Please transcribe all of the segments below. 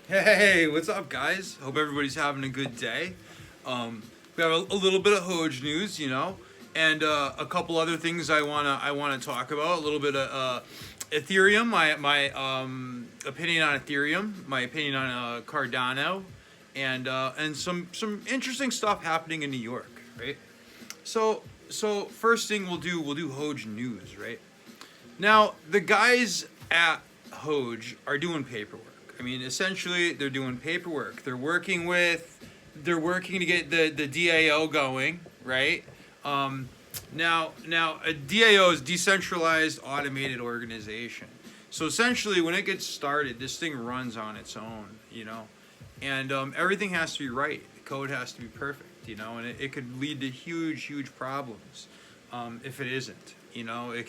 Hey, what's up, guys? Hope everybody's having a good day. We have a little bit of Hoge news, and a couple other things I wanna talk about. A little bit of Ethereum, my opinion on Ethereum, my opinion on Cardano, and some interesting stuff happening in New York, right? So first thing we'll do Hoge news, right? Now the guys at Hoge are doing paperwork. I mean, essentially, they're doing paperwork. They're working to get the DAO going, right? Now, a DAO is decentralized automated organization. So essentially, when it gets started, this thing runs on its own, and everything has to be right. The code has to be perfect, and it could lead to huge problems if it isn't. It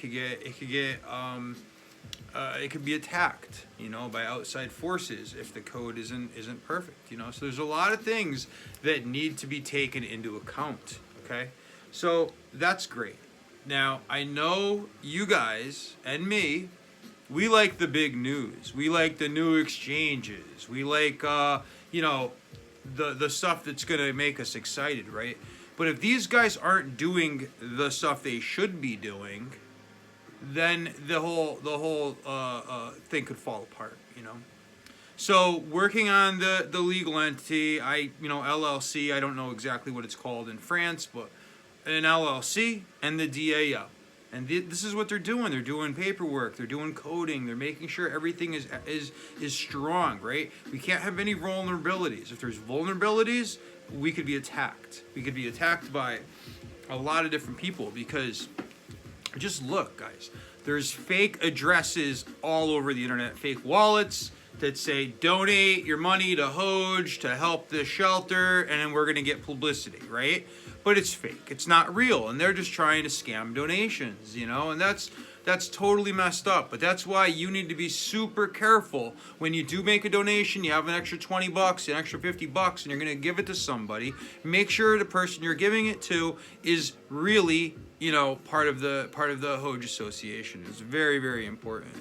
could be attacked, by outside forces if the code isn't perfect, So there's a lot of things that need to be taken into account. Okay, so that's great. Now I know you guys and me, we like the big news. We like the new exchanges. We like the stuff that's gonna make us excited, right? But if these guys aren't doing the stuff they should be doing, then the whole thing could fall apart, So working on the legal entity, LLC, I don't know exactly what it's called in France, but an LLC and the DAO. And this is what they're doing. They're doing paperwork. They're doing coding. They're making sure everything is strong, right? We can't have any vulnerabilities. If there's vulnerabilities, we could be attacked. We could be attacked by a lot of different people because just look, guys. There's fake addresses all over the internet, fake wallets that say donate your money to Hoge to help the shelter, and then we're going to get publicity, right? But it's fake. It's not real, and they're just trying to scam donations, and that's totally messed up. But that's why you need to be super careful when you do make a donation. You have an extra $20, an extra $50, and you're going to give it to somebody. Make sure the person you're giving it to is really, part of the Hoge Association. It's very important.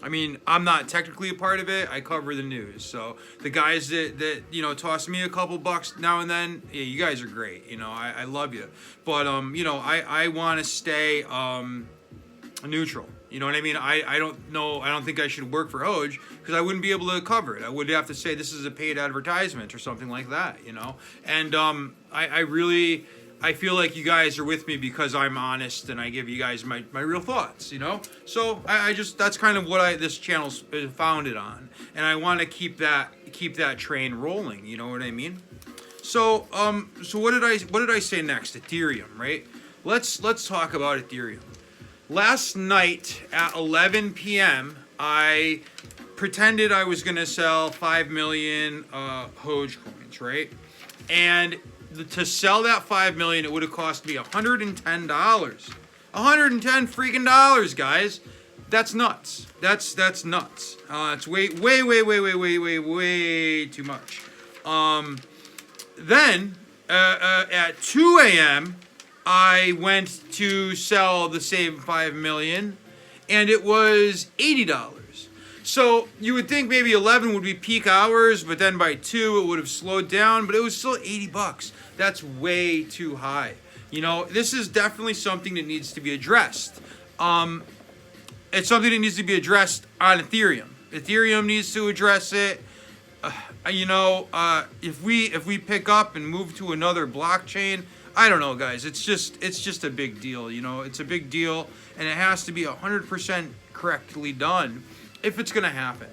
I mean, I'm not technically a part of it. I cover the news. So the guys that toss me a couple bucks now and then, yeah, you guys are great. I love you. But I want to stay neutral. You know what I mean? I don't know. I don't think I should work for Hoge because I wouldn't be able to cover it. I would have to say this is a paid advertisement or something like that. And I feel like you guys are with me because I'm honest and I give you guys my real thoughts, So I just, that's kind of what this channel's founded on, and I want to keep that train rolling. You know what I mean? So what did I say next? Ethereum, right? Let's talk about Ethereum. Last night at 11 p.m. I pretended I was gonna sell 5 million Hoge coins, right? And to sell that 5 million, it would have cost me $110. $110 freaking dollars, guys. That's nuts. That's nuts. It's way too much. Then at 2 a.m. I went to sell the same 5 million, and it was $80. So you would think maybe 11 would be peak hours, but then by 2 it would have slowed down, but it was still $80. That's way too high. This is definitely something that needs to be addressed. It's something that needs to be addressed on Ethereum. Ethereum needs to address it. If we pick up and move to another blockchain, I don't know, guys. It's just a big deal. It's a big deal, and it has to be 100% correctly done if it's gonna happen.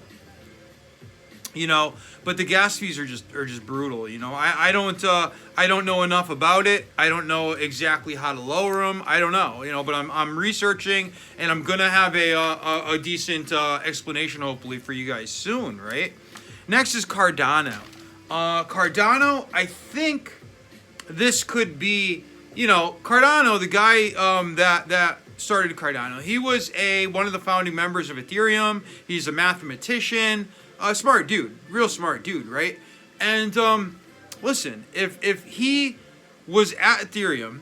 But the gas fees are just brutal. I don't know enough about it. I don't know exactly how to lower them. I don't know. But I'm researching, and I'm gonna have a decent explanation hopefully for you guys soon, right? Next is Cardano. Cardano, I think this could be, Cardano, the guy that started Cardano. He was one of the founding members of Ethereum. He's a mathematician, a smart dude, real smart dude, right? And listen, if he was at Ethereum,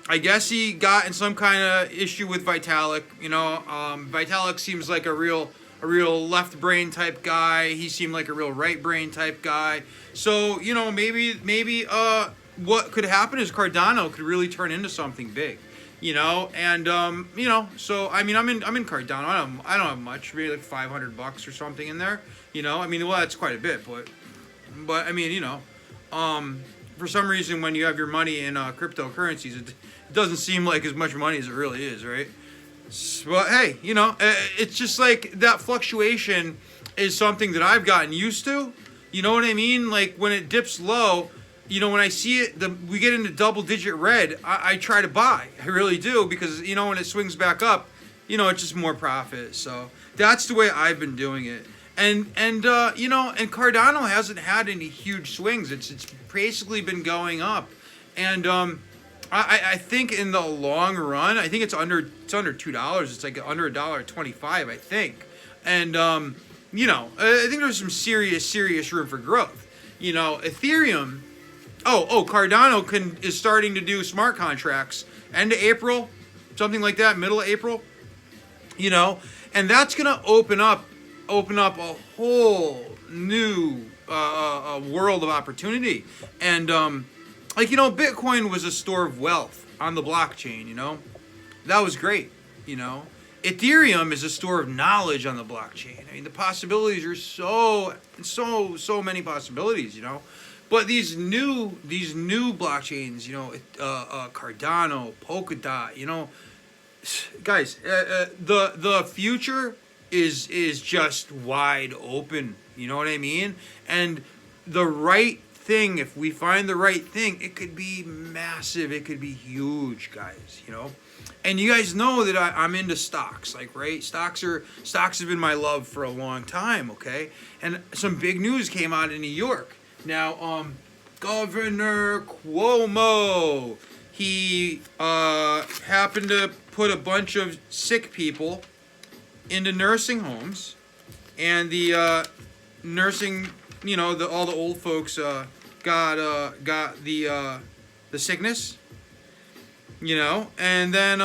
I guess he got in some kind of issue with Vitalik. Vitalik seems like a real real left brain type guy. He seemed like a real right brain type guy. So, you know, maybe what could happen is Cardano could really turn into something big, you know. And you know, so I mean, I'm in Cardano. I don't have much, maybe like $500 or something in there, you know. I mean, well, that's quite a bit, but I mean, you know, for some reason when you have your money in cryptocurrencies, it doesn't seem like as much money as it really is, right? But hey, you know, it's just like that fluctuation is something that I've gotten used to. You know what I mean? Like when it dips low, you know, when I see it, we get into double-digit red, I try to buy. I really do, because, you know, when it swings back up, you know, it's just more profit. So that's the way I've been doing it. And you know, and Cardano hasn't had any huge swings. It's basically been going up. And I think in the long run, I think it's under $2. It's like under $1.25, I think. And you know, I think there's some serious room for growth. You know, Ethereum. Cardano is starting to do smart contracts end of April, something like that, middle of April. You know, and that's gonna open up a whole new world of opportunity. And like, you know, Bitcoin was a store of wealth on the blockchain. You know, that was great. You know, Ethereum is a store of knowledge on the blockchain. I mean, the possibilities are so many possibilities. You know. But these new blockchains, you know, Cardano, Polkadot, you know, guys, the future is just wide open. You know what I mean? And the right thing, if we find the right thing, it could be massive. It could be huge, guys. You know. And you guys know that I'm into stocks, like, right? Stocks have been my love for a long time. Okay, and some big news came out in New York. Now, Governor Cuomo, he happened to put a bunch of sick people into nursing homes, and the nursing, you know, all the old folks got the sickness, you know, and then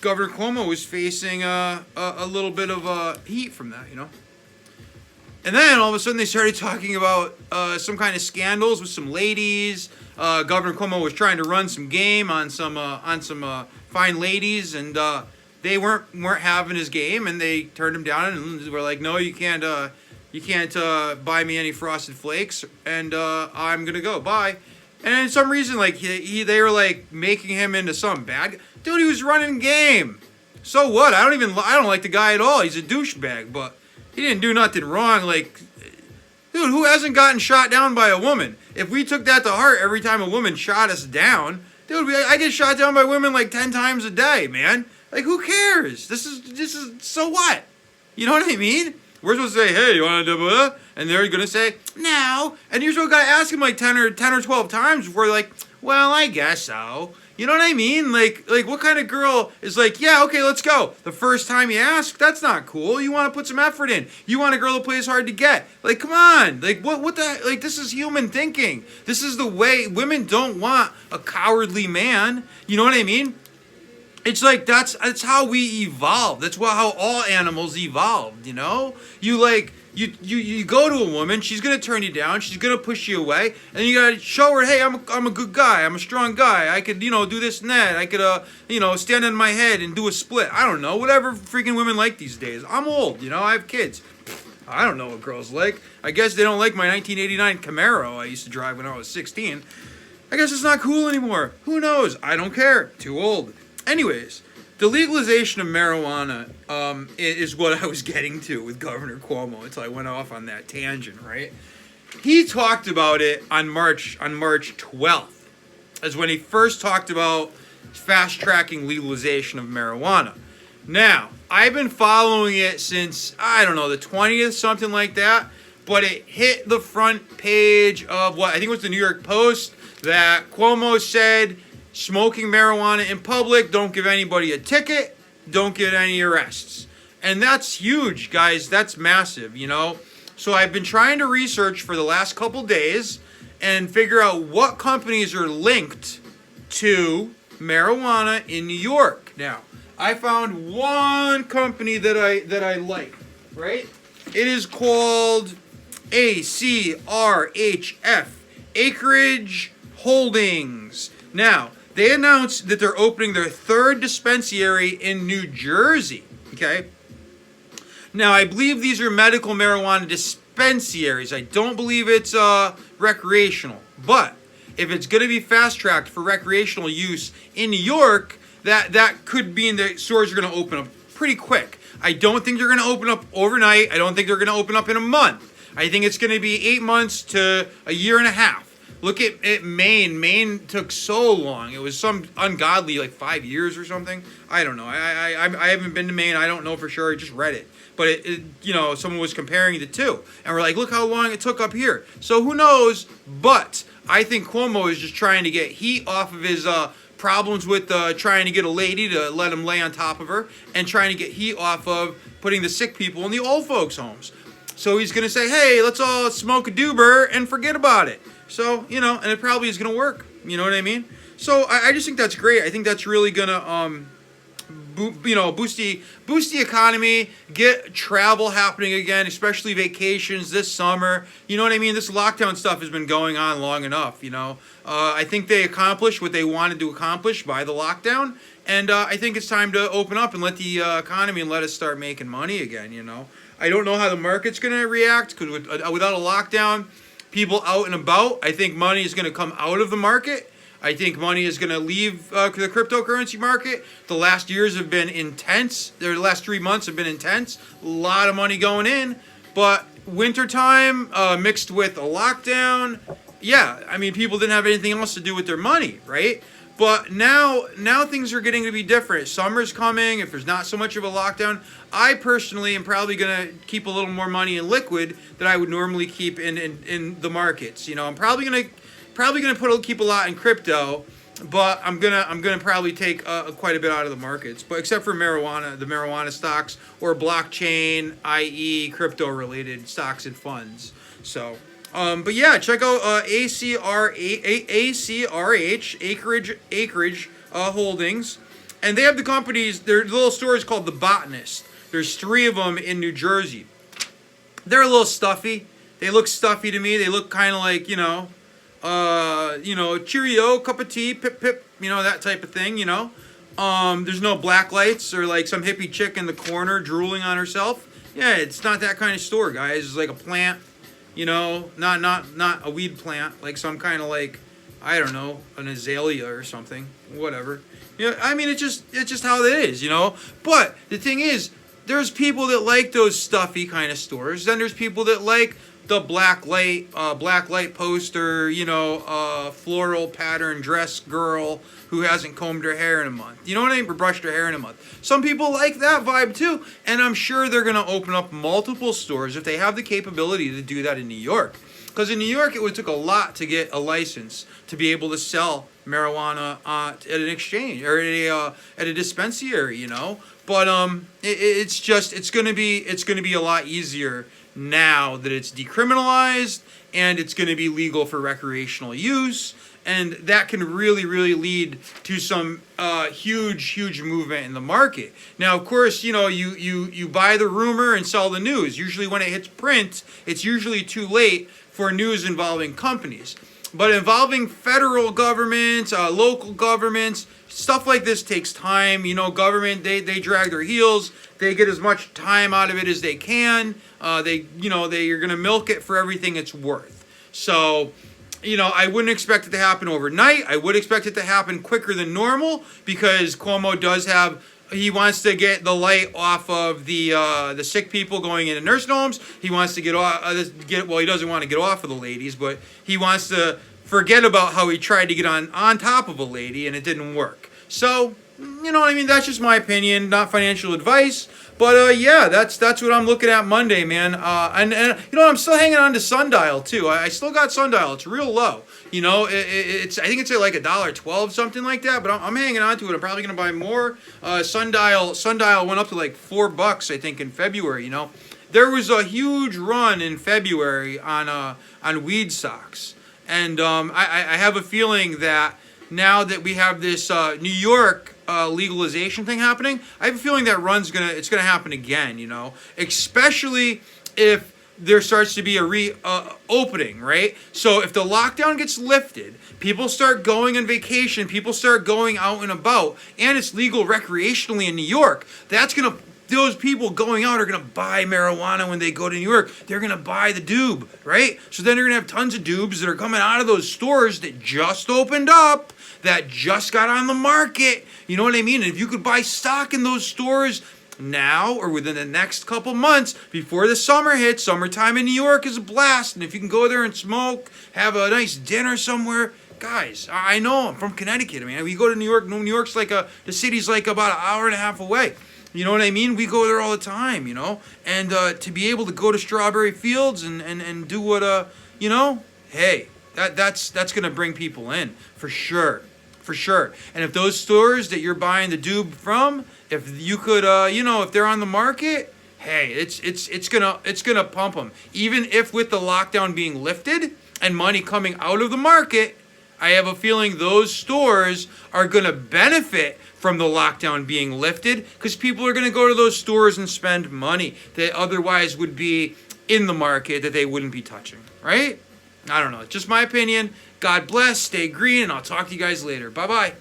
Governor Cuomo was facing a little bit of heat from that, you know. And then all of a sudden they started talking about some kind of scandals with some ladies. Governor Cuomo was trying to run some game on some fine ladies, and they weren't having his game, and they turned him down and were like, "No, you can't buy me any Frosted Flakes, and I'm gonna go bye." And for some reason, like they were like making him into some bad guy. Dude, he was running game. So what? I don't like the guy at all. He's a douchebag, but he didn't do nothing wrong. Like, dude, who hasn't gotten shot down by a woman? If we took that to heart every time a woman shot us down, dude, I get shot down by women like 10 times a day, man. Like, who cares? This is so what? You know what I mean? We're supposed to say, hey, you want to do blah? And they're going to say, no. And you're supposed to ask them like 10 or 12 times before they're like, well, I guess so. You know what I mean? Like what kind of girl is like, yeah, okay, let's go. The first time you ask, that's not cool. You want to put some effort in. You want a girl that plays hard to get. Like, come on. Like, what the, like, this is human thinking. This is the way, women don't want a cowardly man. You know what I mean? It's like, that's how we evolved. That's how all animals evolved, you know? You go to a woman, she's gonna turn you down, she's gonna push you away, and you gotta show her, hey, I'm a good guy, I'm a strong guy, I could, you know, do this and that, I could, you know, stand on my head and do a split. I don't know, whatever freaking women like these days. I'm old, you know, I have kids. I don't know what girls like. I guess they don't like my 1989 Camaro I used to drive when I was 16. I guess it's not cool anymore. Who knows? I don't care. Too old. Anyways, the legalization of marijuana is what I was getting to with Governor Cuomo until I went off on that tangent, right? He talked about it on March 12th, as when he first talked about fast-tracking legalization of marijuana. Now, I've been following it since, I don't know, the 20th, something like that, but it hit the front page of what, I think it was the New York Post, that Cuomo said, smoking marijuana in public, don't give anybody a ticket, don't get any arrests. And that's huge, guys. That's massive, you know. So I've been trying to research for the last couple days and figure out what companies are linked to marijuana in New York. Now, I found one company that I like. right? It is called ACRHF, Acreage Holdings. Now, they announced that they're opening their third dispensary in New Jersey, okay? Now, I believe these are medical marijuana dispensaries. I don't believe it's recreational. But if it's going to be fast-tracked for recreational use in New York, that could mean the stores are going to open up pretty quick. I don't think they're going to open up overnight. I don't think they're going to open up in a month. I think it's going to be 8 months to a year and a half. Look at Maine. Maine took so long. It was some ungodly, like 5 years or something. I don't know. I haven't been to Maine. I don't know for sure. I just read it. But, someone was comparing the two. And we're like, look how long it took up here. So who knows? But I think Cuomo is just trying to get heat off of his problems with trying to get a lady to let him lay on top of her and trying to get heat off of putting the sick people in the old folks' homes. So he's going to say, hey, let's all smoke a doober and forget about it. So, and it probably is going to work. You know what I mean? So I just think that's great. I think that's really going to, boost the economy, get travel happening again, especially vacations this summer. You know what I mean? This lockdown stuff has been going on long enough, I think they accomplished what they wanted to accomplish by the lockdown. And I think it's time to open up and let the economy and let us start making money again, I don't know how the market's going to react because without a lockdown, people out and about, I think money is going to come out of the market. I think money is going to leave the cryptocurrency market. The last years have been intense. The last 3 months have been intense. A lot of money going in. But wintertime mixed with a lockdown, yeah, I mean, people didn't have anything else to do with their money, right? But now things are getting to be different. Summer's coming. If there's not so much of a lockdown, I personally am probably going to keep a little more money in liquid than I would normally keep in the markets. I'm probably going to keep a lot in crypto, but I'm gonna probably take quite a bit out of the markets. But except for marijuana, the marijuana stocks or blockchain, i.e., crypto related stocks and funds. So. But yeah, check out ACRH, Acreage Holdings. And they have the companies, their little store is called The Botanist. There's 3 of them in New Jersey. They're a little stuffy. They look stuffy to me. They look kind of like, Cheerio, cup of tea, pip, pip, that type of thing, There's no black lights or like some hippie chick in the corner drooling on herself. Yeah, it's not that kind of store, guys. It's like a plant. Not a weed plant, like some kind of like, I don't know, an azalea or something, whatever. I mean, it's just how it is, But the thing is, there's people that like those stuffy kind of stores. Then there's people that like the black light poster, floral pattern dress girl who hasn't combed her hair in a month. You know what I mean? Or brushed her hair in a month. Some people like that vibe too, and I'm sure they're going to open up multiple stores if they have the capability to do that in New York. Because in New York, it took a lot to get a license to be able to sell marijuana at an exchange or at a dispensary, But it's going to be a lot easier now that it's decriminalized and it's going to be legal for recreational use. And that can really, really lead to some huge movement in the market. Now, of course, you buy the rumor and sell the news. Usually when it hits print, it's usually too late for news involving companies. But involving federal governments, local governments, stuff like this takes time. Government, they drag their heels. They get as much time out of it as they can. You're going to milk it for everything it's worth. So, I wouldn't expect it to happen overnight. I would expect it to happen quicker than normal because Cuomo he wants to get the light off of the sick people going into nursing homes. He wants to he doesn't want to get off of the ladies, but he wants to forget about how he tried to get on top of a lady and it didn't work. So, that's just my opinion, not financial advice. But yeah, that's what I'm looking at Monday, man. And I'm still hanging on to Sundial too. I still got Sundial. It's real low. It's I think it's at like $1.12, something like that. But I'm hanging on to it. I'm probably gonna buy more. Sundial went up to like $4, I think, in February. There was a huge run in February on weed stocks, and I have a feeling that now that we have this New York legalization thing happening, I have a feeling that it's gonna happen again. You know, especially if there starts to be a opening, right? So if the lockdown gets lifted, people start going on vacation, people start going out and about, and it's legal recreationally in New York. Those people going out are gonna buy marijuana when they go to New York. They're gonna buy the doob, right? So then you're gonna have tons of doobs that are coming out of those stores that just opened up, that just got on the market. You know what I mean? And if you could buy stock in those stores now or within the next couple months before the summer hits, summertime in New York is a blast. And if you can go there and smoke, have a nice dinner somewhere, guys, I know I'm from Connecticut. I mean, we go to New York. New York's the city's like about an hour and a half away. You know what I mean? We go there all the time, you know? And to be able to go to Strawberry Fields and do what, you know, hey, that's going to bring people in for sure. For sure. And if those stores that you're buying the doob from, if you could, you know, if they're on the market, hey, it's gonna pump them. Even if with the lockdown being lifted and money coming out of the market, I have a feeling those stores are gonna benefit from the lockdown being lifted because people are gonna go to those stores and spend money that otherwise would be in the market that they wouldn't be touching, right? I don't know. It's just my opinion. God bless. Stay green, and I'll talk to you guys later. Bye-bye.